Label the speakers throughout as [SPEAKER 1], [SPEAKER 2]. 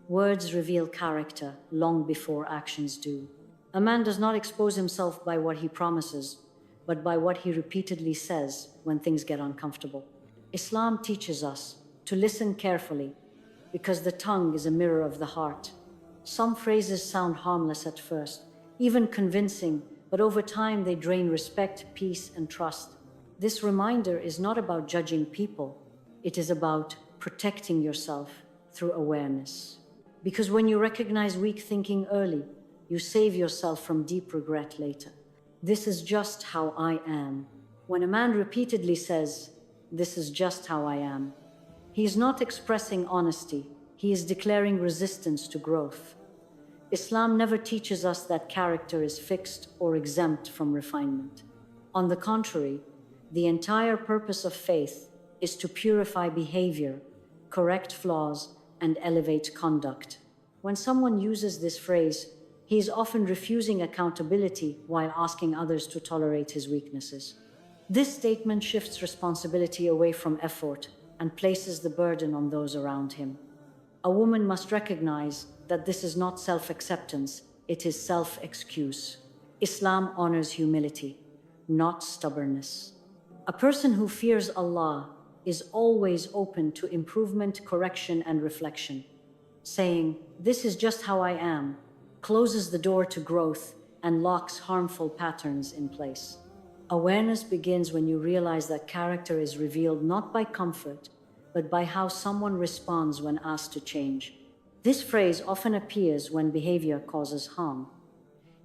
[SPEAKER 1] Words reveal character long before actions do. A man does not expose himself by what he promises, but by what he repeatedly says when things get uncomfortable. Islam teaches us to listen carefully because the tongue is a mirror of the heart. Some phrases sound harmless at first, even convincing, but over time they drain respect, peace, and trust. This reminder is not about judging people, it is about protecting yourself through awareness. Because when you recognize weak thinking early, you save yourself from deep regret later. This is just how I am. When a man repeatedly says, "This is just how I am," he is not expressing honesty, he is declaring resistance to growth. Islam never teaches us that character is fixed or exempt from refinement. On the contrary, the entire purpose of faith is to purify behavior, correct flaws, and elevate conduct. When someone uses this phrase, he is often refusing accountability while asking others to tolerate his weaknesses. This statement shifts responsibility away from effort and places the burden on those around him. A woman must recognize that this is not self-acceptance, it is self-excuse. Islam honors humility, not stubbornness. A person who fears Allah is always open to improvement, correction, and reflection. Saying, "This is just how I am," closes the door to growth and locks harmful patterns in place. Awareness begins when you realize that character is revealed not by comfort, but by how someone responds when asked to change. This phrase often appears when behavior causes harm.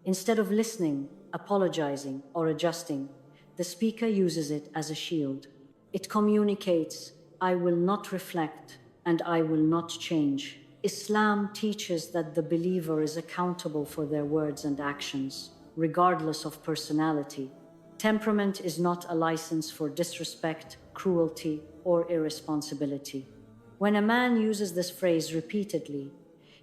[SPEAKER 1] Instead of listening, apologizing, or adjusting, the speaker uses it as a shield. It communicates, "I will not reflect and I will not change." Islam teaches that the believer is accountable for their words and actions, regardless of personality. Temperament is not a license for disrespect, cruelty, or irresponsibility. When a man uses this phrase repeatedly,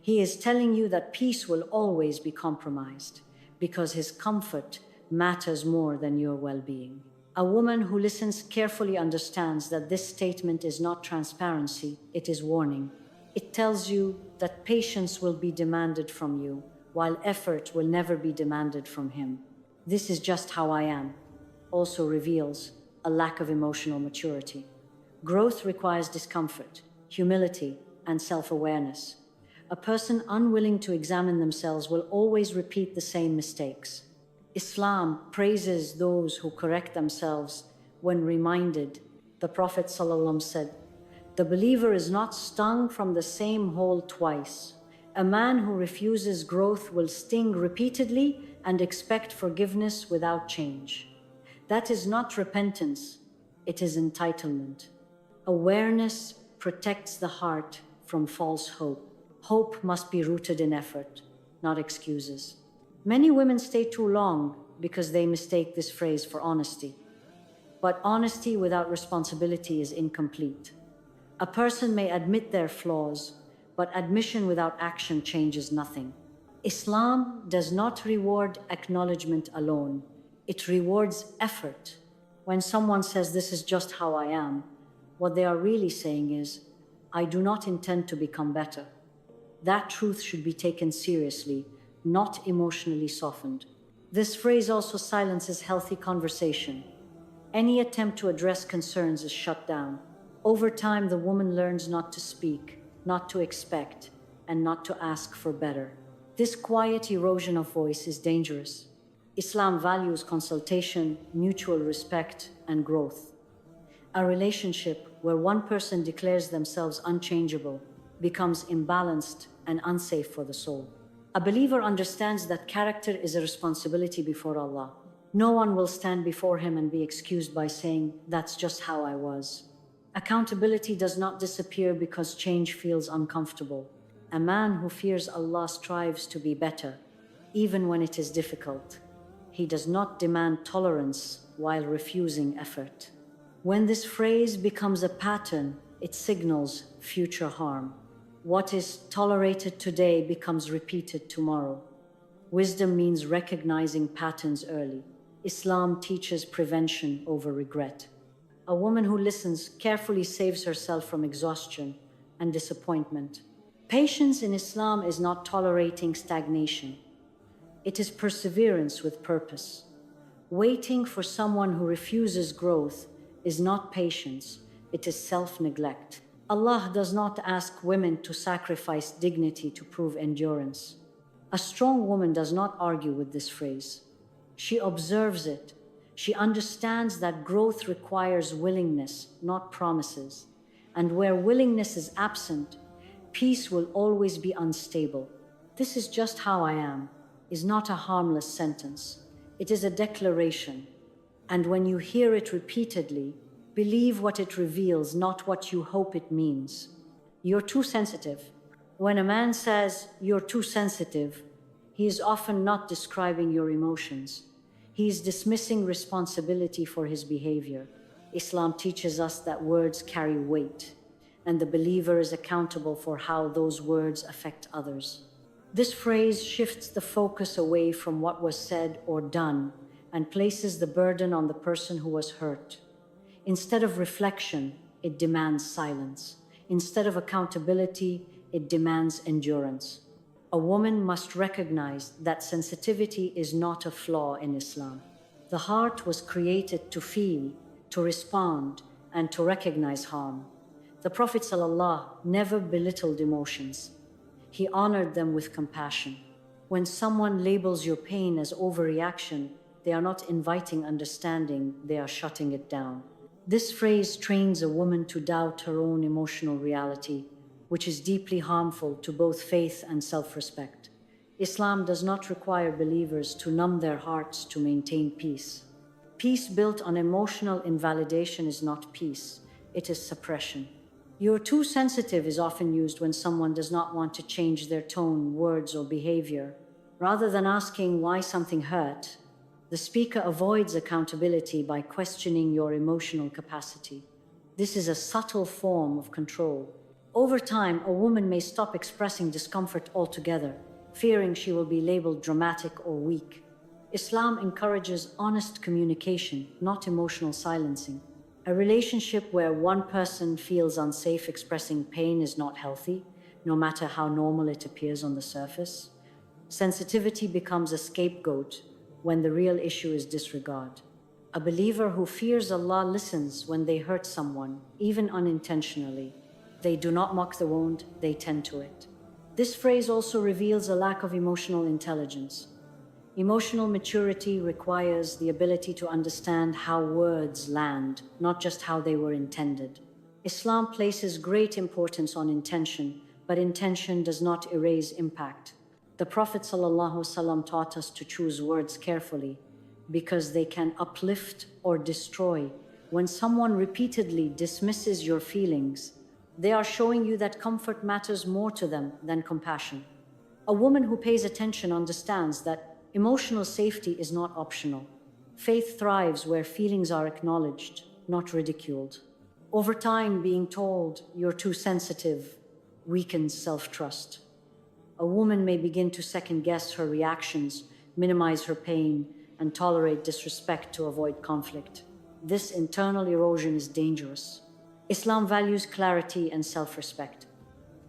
[SPEAKER 1] he is telling you that peace will always be compromised because his comfort matters more than your well-being. A woman who listens carefully understands that this statement is not transparency, it is warning. It tells you that patience will be demanded from you, while effort will never be demanded from him. "This is just how I am," also reveals a lack of emotional maturity. Growth requires discomfort, humility, and self-awareness. A person unwilling to examine themselves will always repeat the same mistakes. Islam praises those who correct themselves when reminded. The Prophet ﷺ said, "The believer is not stung from the same hole twice." A man who refuses growth will sting repeatedly and expect forgiveness without change. That is not repentance, it is entitlement. Awareness protects the heart from false hope. Hope must be rooted in effort, not excuses. Many women stay too long because they mistake this phrase for honesty. But honesty without responsibility is incomplete. A person may admit their flaws, but admission without action changes nothing. Islam does not reward acknowledgement alone. It rewards effort. When someone says, "This is just how I am," what they are really saying is, "I do not intend to become better." That truth should be taken seriously, not emotionally softened. This phrase also silences healthy conversation. Any attempt to address concerns is shut down. Over time, the woman learns not to speak, not to expect, and not to ask for better. This quiet erosion of voice is dangerous. Islam values consultation, mutual respect, and growth. A relationship where one person declares themselves unchangeable becomes imbalanced and unsafe for the soul. A believer understands that character is a responsibility before Allah. No one will stand before Him and be excused by saying, "That's just how I was." Accountability does not disappear because change feels uncomfortable. A man who fears Allah strives to be better, even when it is difficult. He does not demand tolerance while refusing effort. When this phrase becomes a pattern, it signals future harm. What is tolerated today becomes repeated tomorrow. Wisdom means recognizing patterns early. Islam teaches prevention over regret. A woman who listens carefully saves herself from exhaustion and disappointment. Patience in Islam is not tolerating stagnation. It is perseverance with purpose. Waiting for someone who refuses growth is not patience, it is self-neglect. Allah does not ask women to sacrifice dignity to prove endurance. A strong woman does not argue with this phrase. She observes it. She understands that growth requires willingness, not promises. And where willingness is absent, peace will always be unstable. "This is just how I am" is not a harmless sentence. It is a declaration. And when you hear it repeatedly, believe what it reveals, not what you hope it means. You're too sensitive. When a man says, "You're too sensitive," he is often not describing your emotions. He is dismissing responsibility for his behavior. Islam teaches us that words carry weight, and the believer is accountable for how those words affect others. This phrase shifts the focus away from what was said or done and places the burden on the person who was hurt. Instead of reflection, it demands silence. Instead of accountability, it demands endurance. A woman must recognize that sensitivity is not a flaw in Islam. The heart was created to feel, to respond, and to recognize harm. The Prophet ﷺ never belittled emotions. He honored them with compassion. When someone labels your pain as overreaction, they are not inviting understanding, they are shutting it down. This phrase trains a woman to doubt her own emotional reality, which is deeply harmful to both faith and self-respect. Islam does not require believers to numb their hearts to maintain peace. Peace built on emotional invalidation is not peace, it is suppression. "You're too sensitive" is often used when someone does not want to change their tone, words, or behavior. Rather than asking why something hurt, the speaker avoids accountability by questioning your emotional capacity. This is a subtle form of control. Over time, a woman may stop expressing discomfort altogether, fearing she will be labeled dramatic or weak. Islam encourages honest communication, not emotional silencing. A relationship where one person feels unsafe expressing pain is not healthy, no matter how normal it appears on the surface. Sensitivity becomes a scapegoat when the real issue is disregard. A believer who fears Allah listens when they hurt someone, even unintentionally. They do not mock the wound, they tend to it. This phrase also reveals a lack of emotional intelligence. Emotional maturity requires the ability to understand how words land, not just how they were intended. Islam places great importance on intention, but intention does not erase impact. The Prophet ﷺ taught us to choose words carefully because they can uplift or destroy. When someone repeatedly dismisses your feelings, they are showing you that comfort matters more to them than compassion. A woman who pays attention understands that emotional safety is not optional. Faith thrives where feelings are acknowledged, not ridiculed. Over time, being told "you're too sensitive" weakens self-trust. A woman may begin to second-guess her reactions, minimize her pain, and tolerate disrespect to avoid conflict. This internal erosion is dangerous. Islam values clarity and self-respect.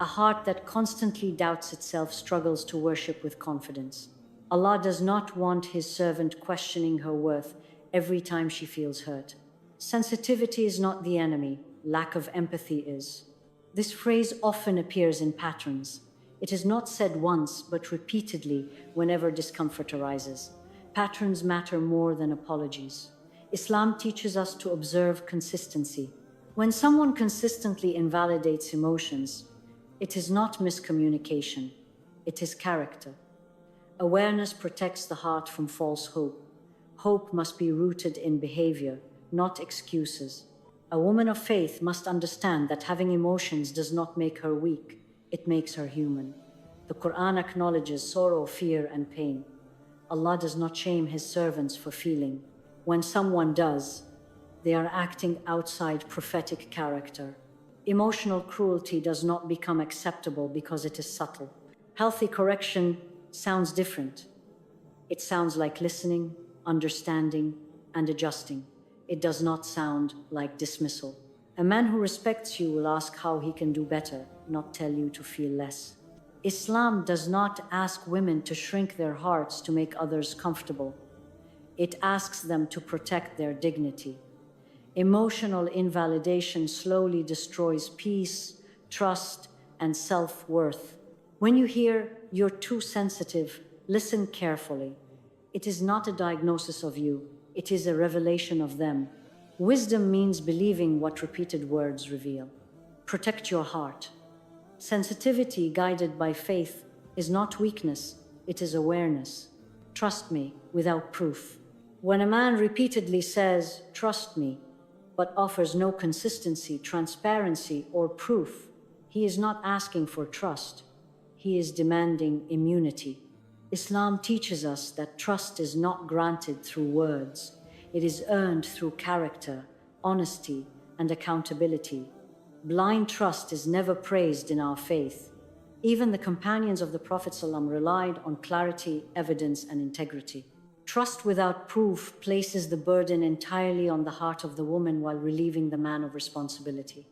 [SPEAKER 1] A heart that constantly doubts itself struggles to worship with confidence. Allah does not want His servant questioning her worth every time she feels hurt. Sensitivity is not the enemy, lack of empathy is. This phrase often appears in patterns. It is not said once, but repeatedly whenever discomfort arises. Patterns matter more than apologies. Islam teaches us to observe consistency. When someone consistently invalidates emotions, it is not miscommunication, it is character. Awareness protects the heart from false hope. Hope must be rooted in behavior, not excuses. A woman of faith must understand that having emotions does not make her weak. It makes her human. The Quran acknowledges sorrow, fear, and pain. Allah does not shame His servants for feeling. When someone does, they are acting outside prophetic character. Emotional cruelty does not become acceptable because it is subtle. Healthy correction sounds different. It sounds like listening, understanding, and adjusting. It does not sound like dismissal. A man who respects you will ask how he can do better. not tell you to feel less. Islam does not ask women to shrink their hearts to make others comfortable. It asks them to protect their dignity. Emotional invalidation slowly destroys peace, trust, and self-worth. When you hear, "You're too sensitive," listen carefully. It is not a diagnosis of you, it is a revelation of them. Wisdom means believing what repeated words reveal. Protect your heart. Sensitivity guided by faith is not weakness, it is awareness. Trust me, without proof. When a man repeatedly says, "Trust me," but offers no consistency, transparency, or proof, he is not asking for trust. He is demanding immunity. Islam teaches us that trust is not granted through words. It is earned through character, honesty, and accountability. Blind trust is never praised in our faith. Even the companions of the Prophet ﷺ relied on clarity, evidence, and integrity. Trust without proof places the burden entirely on the heart of the woman while relieving the man of responsibility.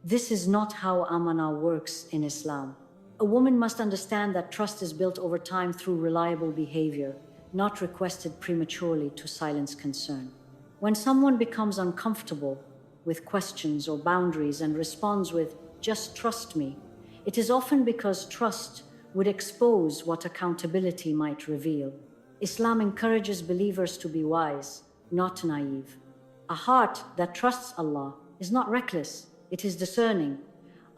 [SPEAKER 1] This is not how amanah works in Islam. A woman must understand that trust is built over time through reliable behavior, not requested prematurely to silence concern. When someone becomes uncomfortable with questions or boundaries and responds with, "Just trust me," it is often because trust would expose what accountability might reveal. Islam encourages believers to be wise, not naive. A heart that trusts Allah is not reckless, it is discerning.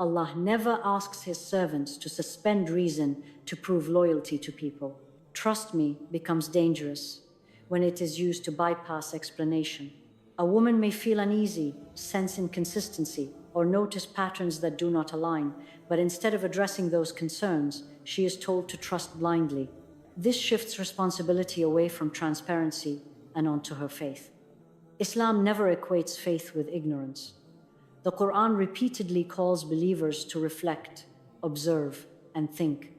[SPEAKER 1] Allah never asks His servants to suspend reason to prove loyalty to people. "Trust me" becomes dangerous when it is used to bypass explanation. A woman may feel uneasy, sense inconsistency, or notice patterns that do not align, but instead of addressing those concerns, she is told to trust blindly. This shifts responsibility away from transparency and onto her faith. Islam never equates faith with ignorance. The Quran repeatedly calls believers to reflect, observe, and think.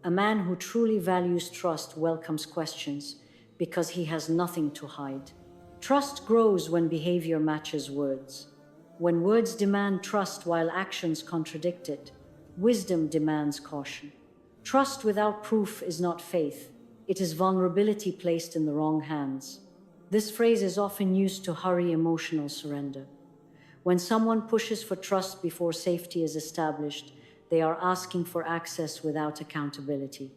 [SPEAKER 1] A man who truly values trust welcomes questions because he has nothing to hide. Trust grows when behavior matches words. When words demand trust while actions contradict it, wisdom demands caution. Trust without proof is not faith, it is vulnerability placed in the wrong hands. This phrase is often used to hurry emotional surrender. When someone pushes for trust before safety is established, they are asking for access without accountability.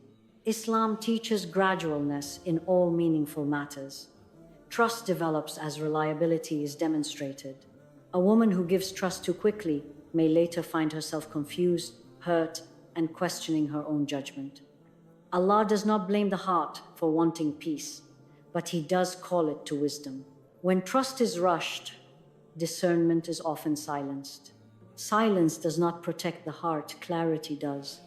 [SPEAKER 1] Islam teaches gradualness in all meaningful matters. Trust develops as reliability is demonstrated. A woman who gives trust too quickly may later find herself confused, hurt, and questioning her own judgment. Allah does not blame the heart for wanting peace, but He does call it to wisdom. When trust is rushed, discernment is often silenced. Silence does not protect the heart, clarity does.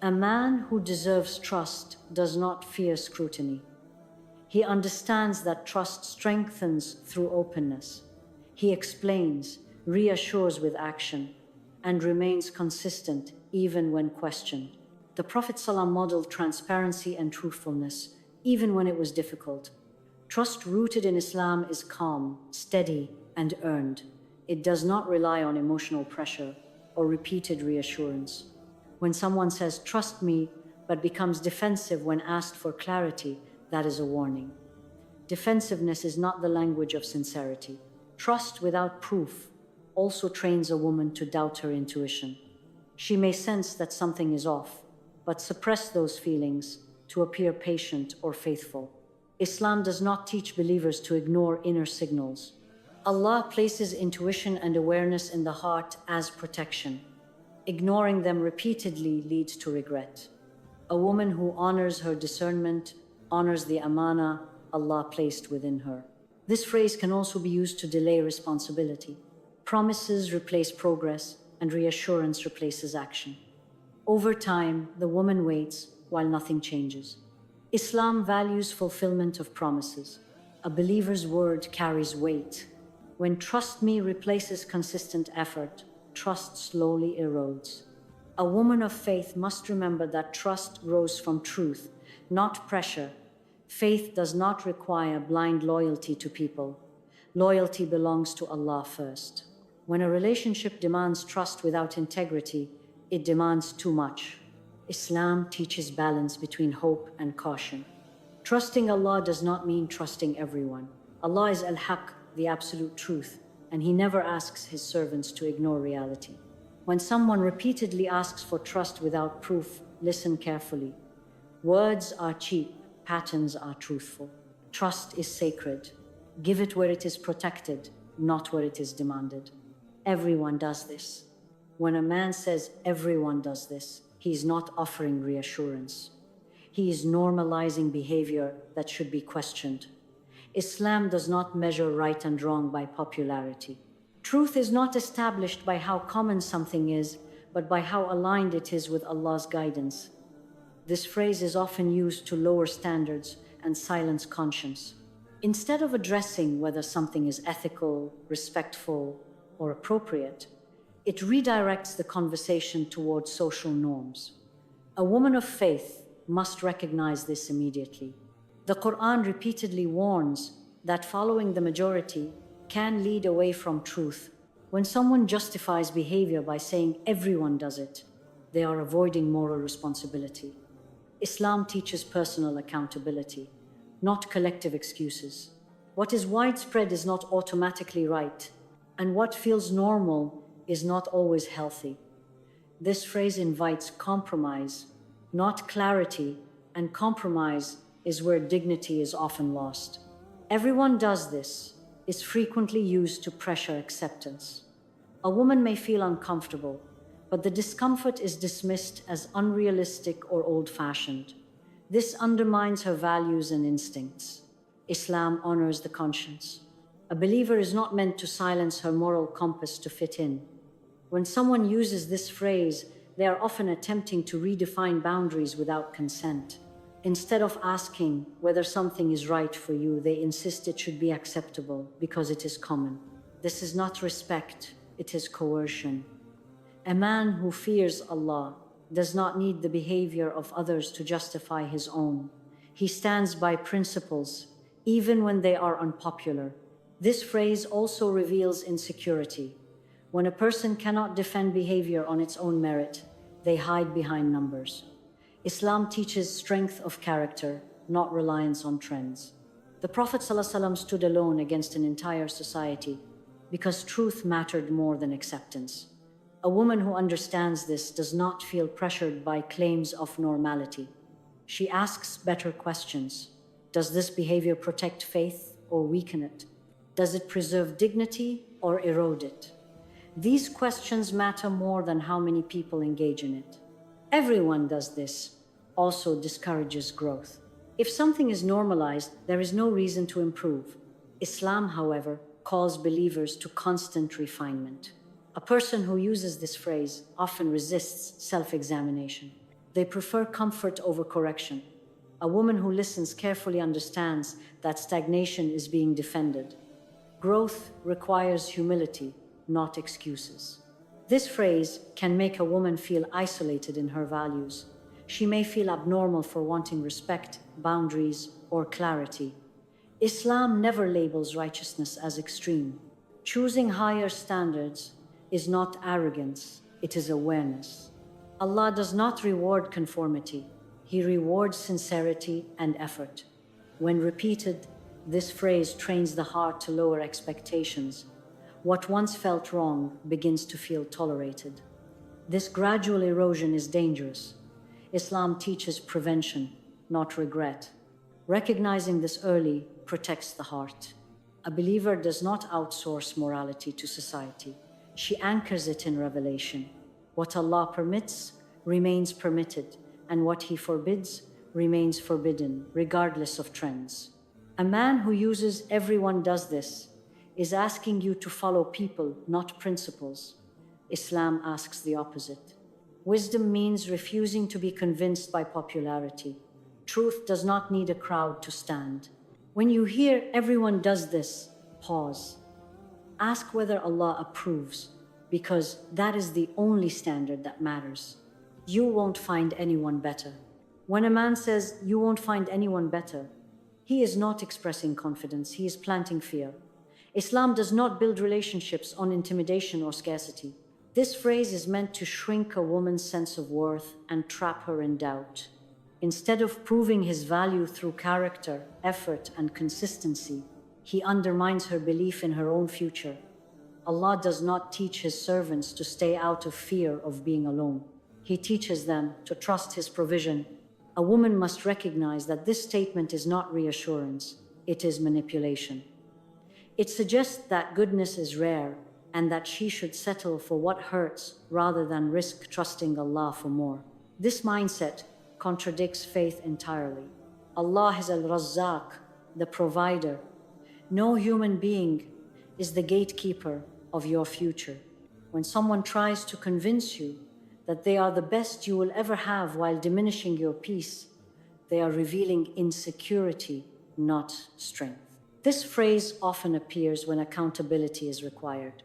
[SPEAKER 1] A man who deserves trust does not fear scrutiny. He understands that trust strengthens through openness. He explains, reassures with action, and remains consistent even when questioned. The Prophet ﷺ modeled transparency and truthfulness, even when it was difficult. Trust rooted in Islam is calm, steady, and earned. It does not rely on emotional pressure or repeated reassurance. When someone says, "Trust me," but becomes defensive when asked for clarity, that is a warning. Defensiveness is not the language of sincerity. Trust without proof also trains a woman to doubt her intuition. She may sense that something is off, but suppress those feelings to appear patient or faithful. Islam does not teach believers to ignore inner signals. Allah places intuition and awareness in the heart as protection. Ignoring them repeatedly leads to regret. A woman who honors her discernment honors the amana Allah placed within her. This phrase can also be used to delay responsibility. Promises replace progress, and reassurance replaces action. Over time, the woman waits while nothing changes. Islam values fulfillment of promises. A believer's word carries weight. When "trust me" replaces consistent effort, trust slowly erodes. A woman of faith must remember that trust grows from truth, not pressure. Faith does not require blind loyalty to people. Loyalty belongs to Allah first. When a relationship demands trust without integrity, it demands too much. Islam teaches balance between hope and caution. Trusting Allah does not mean trusting everyone. Allah is Al-Haq, the absolute truth, and He never asks His servants to ignore reality. When someone repeatedly asks for trust without proof, listen carefully. Words are cheap, patterns are truthful. Trust is sacred. Give it where it is protected, not where it is demanded. Everyone does this. When a man says everyone does this, he is not offering reassurance. He is normalizing behavior that should be questioned. Islam does not measure right and wrong by popularity. Truth is not established by how common something is, but by how aligned it is with Allah's guidance. This phrase is often used to lower standards and silence conscience. Instead of addressing whether something is ethical, respectful, or appropriate, it redirects the conversation towards social norms. A woman of faith must recognize this immediately. The Quran repeatedly warns that following the majority can lead away from truth. When someone justifies behavior by saying everyone does it, they are avoiding moral responsibility. Islam teaches personal accountability, not collective excuses. What is widespread is not automatically right, and what feels normal is not always healthy. This phrase invites compromise, not clarity, and compromise is where dignity is often lost. Everyone does this is frequently used to pressure acceptance. A woman may feel uncomfortable, but the discomfort is dismissed as unrealistic or old-fashioned. This undermines her values and instincts. Islam honors the conscience. A believer is not meant to silence her moral compass to fit in. When someone uses this phrase, they are often attempting to redefine boundaries without consent. Instead of asking whether something is right for you, they insist it should be acceptable because it is common. This is not respect, it is coercion. A man who fears Allah does not need the behavior of others to justify his own. He stands by principles, even when they are unpopular. This phrase also reveals insecurity. When a person cannot defend behavior on its own merit, they hide behind numbers. Islam teaches strength of character, not reliance on trends. The Prophet ﷺ stood alone against an entire society because truth mattered more than acceptance. A woman who understands this does not feel pressured by claims of normality. She asks better questions. Does this behavior protect faith or weaken it? Does it preserve dignity or erode it? These questions matter more than how many people engage in it. Everyone does this also discourages growth. If something is normalized, there is no reason to improve. Islam, however, calls believers to constant refinement. A person who uses this phrase often resists self-examination. They prefer comfort over correction. A woman who listens carefully understands that stagnation is being defended. Growth requires humility, not excuses. This phrase can make a woman feel isolated in her values. She may feel abnormal for wanting respect, boundaries, or clarity. Islam never labels righteousness as extreme. Choosing higher standards is not arrogance, it is awareness. Allah does not reward conformity. He rewards sincerity and effort. When repeated, this phrase trains the heart to lower expectations. What once felt wrong begins to feel tolerated. This gradual erosion is dangerous. Islam teaches prevention, not regret. Recognizing this early protects the heart. A believer does not outsource morality to society. She anchors it in revelation. What Allah permits remains permitted, and what He forbids remains forbidden, regardless of trends. A man who uses "everyone does this" is asking you to follow people, not principles. Islam asks the opposite. Wisdom means refusing to be convinced by popularity. Truth does not need a crowd to stand. When you hear "everyone does this," pause. Ask whether Allah approves, because that is the only standard that matters. You won't find anyone better. When a man says, "You won't find anyone better," he is not expressing confidence, he is planting fear. Islam does not build relationships on intimidation or scarcity. This phrase is meant to shrink a woman's sense of worth and trap her in doubt. Instead of proving his value through character, effort, and consistency, he undermines her belief in her own future. Allah does not teach His servants to stay out of fear of being alone. He teaches them to trust His provision. A woman must recognize that this statement is not reassurance, it is manipulation. It suggests that goodness is rare and that she should settle for what hurts rather than risk trusting Allah for more. This mindset contradicts faith entirely. Allah is Al-Razzaq, the provider. No human being is the gatekeeper of your future. When someone tries to convince you that they are the best you will ever have while diminishing your peace, they are revealing insecurity, not strength. This phrase often appears when accountability is required.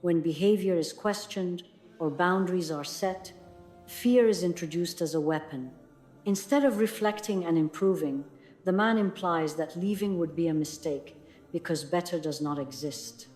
[SPEAKER 1] When behavior is questioned or boundaries are set, fear is introduced as a weapon. Instead of reflecting and improving, the man implies that leaving would be a mistake because better does not exist.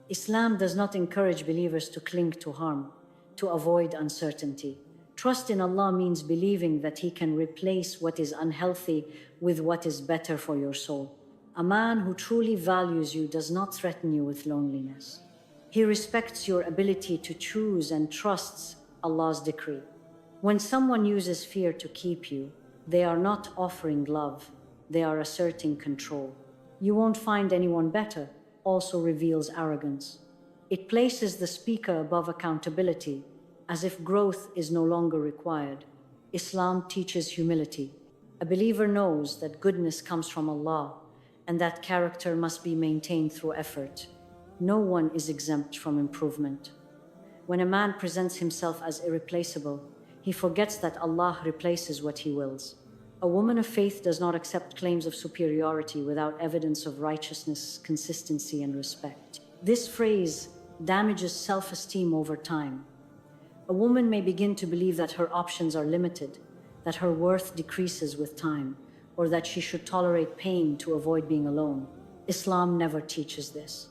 [SPEAKER 1] Islam does not encourage believers to cling to harm, to avoid uncertainty. Trust in Allah means believing that He can replace what is unhealthy with what is better for your soul. A man who truly values you does not threaten you with loneliness. He respects your ability to choose and trusts Allah's decree. When someone uses fear to keep you, they are not offering love, they are asserting control. You won't find anyone better also reveals arrogance. It places the speaker above accountability, as if growth is no longer required. Islam teaches humility. A believer knows that goodness comes from Allah and that character must be maintained through effort. No one is exempt from improvement. When a man presents himself as irreplaceable, he forgets that Allah replaces what He wills. A woman of faith does not accept claims of superiority without evidence of righteousness, consistency, and respect. This phrase damages self-esteem over time. A woman may begin to believe that her options are limited, that her worth decreases with time, or that she should tolerate pain to avoid being alone. Islam never teaches this.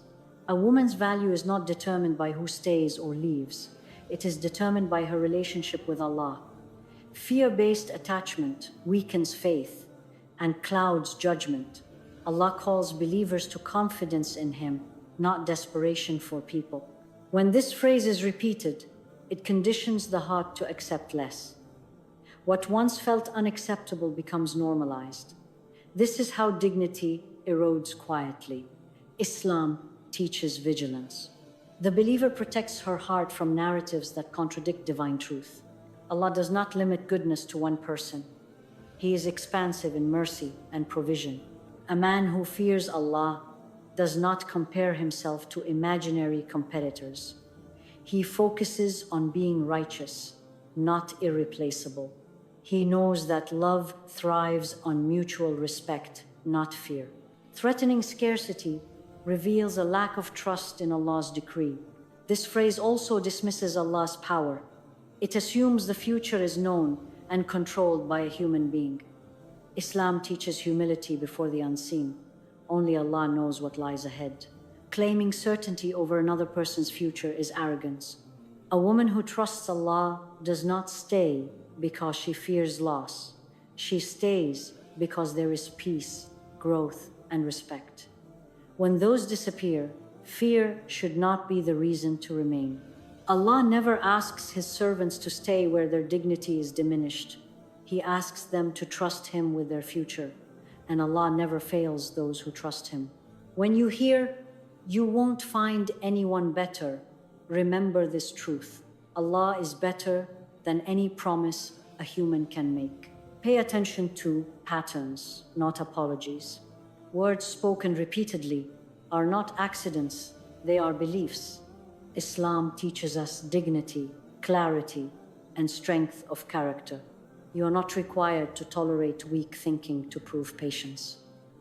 [SPEAKER 1] A woman's value is not determined by who stays or leaves. It is determined by her relationship with Allah. Fear-based attachment weakens faith and clouds judgment. Allah calls believers to confidence in Him, not desperation for people. When this phrase is repeated, it conditions the heart to accept less. What once felt unacceptable becomes normalized. This is how dignity erodes quietly. Islam teaches vigilance. The believer protects her heart from narratives that contradict divine truth. Allah does not limit goodness to one person. He is expansive in mercy and provision. A man who fears Allah does not compare himself to imaginary competitors. He focuses on being righteous, not irreplaceable. He knows that love thrives on mutual respect, not fear. Threatening scarcity reveals a lack of trust in Allah's decree. This phrase also dismisses Allah's power. It assumes the future is known and controlled by a human being. Islam teaches humility before the unseen. Only Allah knows what lies ahead. Claiming certainty over another person's future is arrogance. A woman who trusts Allah does not stay because she fears loss. She stays because there is peace, growth, and respect. When those disappear, fear should not be the reason to remain. Allah never asks His servants to stay where their dignity is diminished. He asks them to trust Him with their future, and Allah never fails those who trust Him. When you hear, "You won't find anyone better," remember this truth. Allah is better than any promise a human can make. Pay attention to patterns, not apologies. Words spoken repeatedly are not accidents, they are beliefs. Islam teaches us dignity, clarity, and strength of character. You are not required to tolerate weak thinking to prove patience.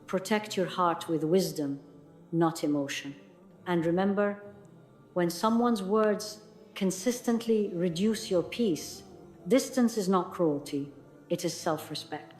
[SPEAKER 1] Protect your heart with wisdom, not emotion. And remember, when someone's words consistently reduce your peace, distance is not cruelty, it is self-respect.